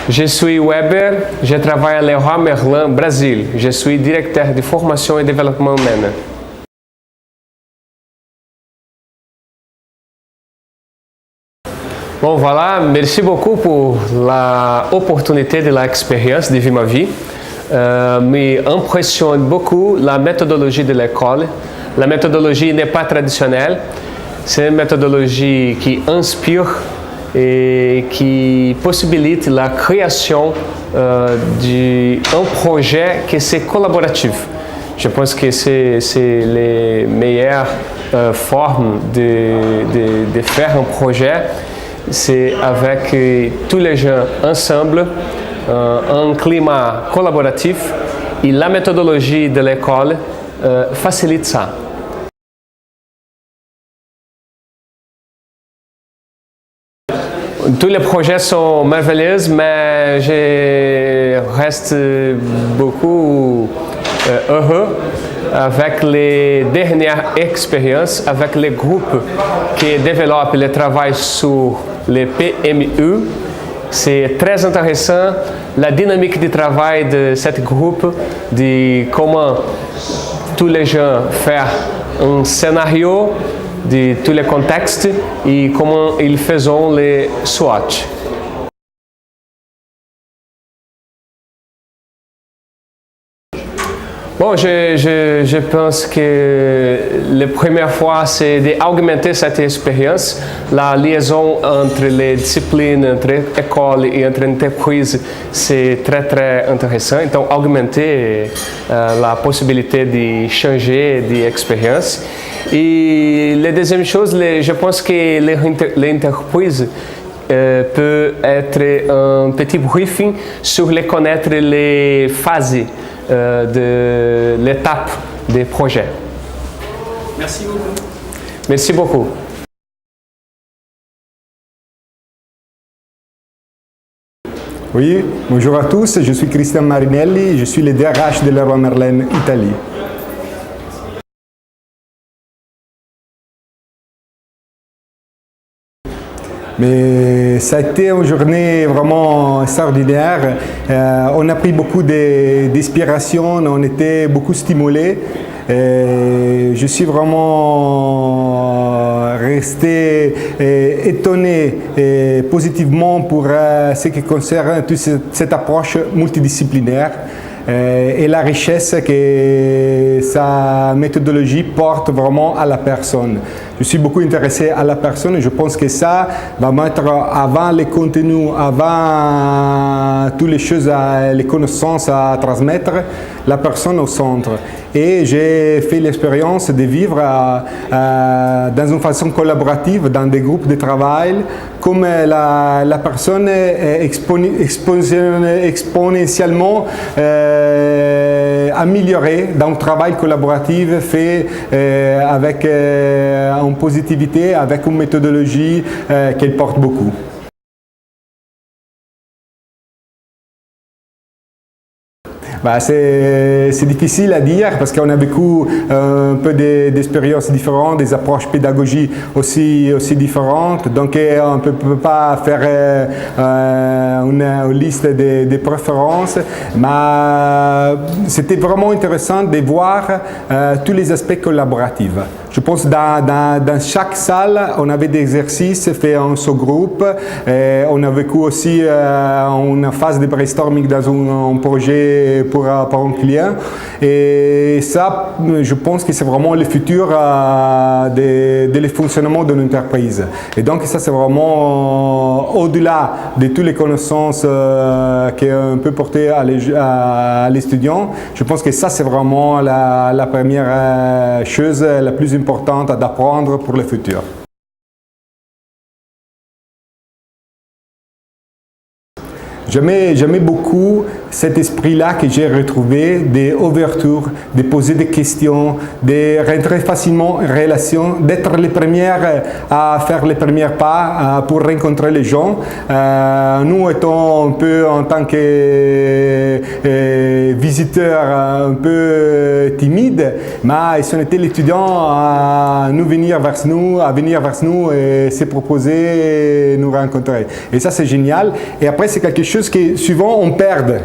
Je suis Weber, je travaille à Leroy Merlin, Brésil. Je suis directeur de formation et développement humain. Bon, voilà, merci beaucoup pour l'opportunité de l'expérience de ma vie. M'impressionne beaucoup la méthodologie de l'école. La méthodologie n'est pas traditionnelle, c'est une méthodologie qui inspire et qui possibilite la création d'un projet qui est collaboratif. Je pense que c'est les meilleures formes de faire un projet. C'est avec tous les gens ensemble, un climat collaboratif et la méthodologie de l'école facilite ça. Tous les projets sont merveilleux, mais je reste beaucoup heureux avec les dernières expériences, avec les groupes qui développent le travail sur les PMU. C'est très intéressant la dynamique du travail de ce groupe, de comment tous les gens font un scénario de tous les contextes et comment ils font les SWOT. Bon, je pense que la première fois, c'est d'augmenter cette expérience. La liaison entre les disciplines, entre école et entre entreprise, c'est très intéressant. Donc, augmenter la possibilité de changer d'expérience. Et la deuxième chose, je pense que l'entreprise peut être un petit briefing sur les connaître les phases de l'étape des projets. Merci beaucoup. Merci beaucoup. Oui, bonjour à tous, je suis Christian Marinelli, je suis le DRH de Leroy Merlin Italie. Mais ça a été une journée vraiment extraordinaire. On a pris beaucoup d'inspiration, on était beaucoup stimulés. Je suis vraiment resté étonné positivement pour ce qui concerne toute cette approche multidisciplinaire. Et la richesse que sa méthodologie porte vraiment à la personne. Je suis beaucoup intéressé à la personne et je pense que ça va mettre avant les contenus, avant toutes les choses, les connaissances à transmettre, la personne au centre. Et j'ai fait l'expérience de vivre dans une façon collaborative, dans des groupes de travail, comme la personne est exponentiellement améliorée dans un travail collaboratif fait avec une positivité, avec une méthodologie qu'elle porte beaucoup. Bah, c'est difficile à dire parce qu'on a vécu un peu d'expériences différentes, des approches pédagogiques aussi différentes. Donc on ne peut pas faire une liste de préférences. Mais c'était vraiment intéressant de voir tous les aspects collaboratifs. Je pense que dans chaque salle, on avait des exercices faits en sous-groupe. On a vécu aussi une phase de brainstorming dans un projet pour un client. Et ça, je pense que c'est vraiment le futur de fonctionnement de l'entreprise. Et donc ça, c'est vraiment au-delà de toutes les connaissances qu'on peut porter à l'étudiant. Je pense que ça, c'est vraiment la première chose la plus importante à apprendre pour le futur. J'aimais beaucoup cet esprit-là que j'ai retrouvé d'ouverture, de poser des questions, de rentrer facilement en relation, d'être les premières à faire les premiers pas pour rencontrer les gens. Nous étant un peu en tant que visiteurs un peu timides, mais ils ont été les étudiants à venir vers nous et se proposer et nous rencontrer. Et ça c'est génial. Et après c'est quelque chose que souvent on perd.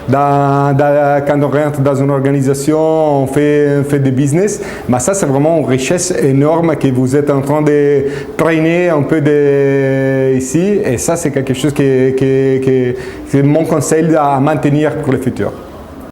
Quand on rentre dans une organisation, on fait des business, mais ça c'est vraiment une richesse énorme que vous êtes en train de traîner un peu ici, et ça c'est quelque chose que c'est mon conseil à maintenir pour le futur.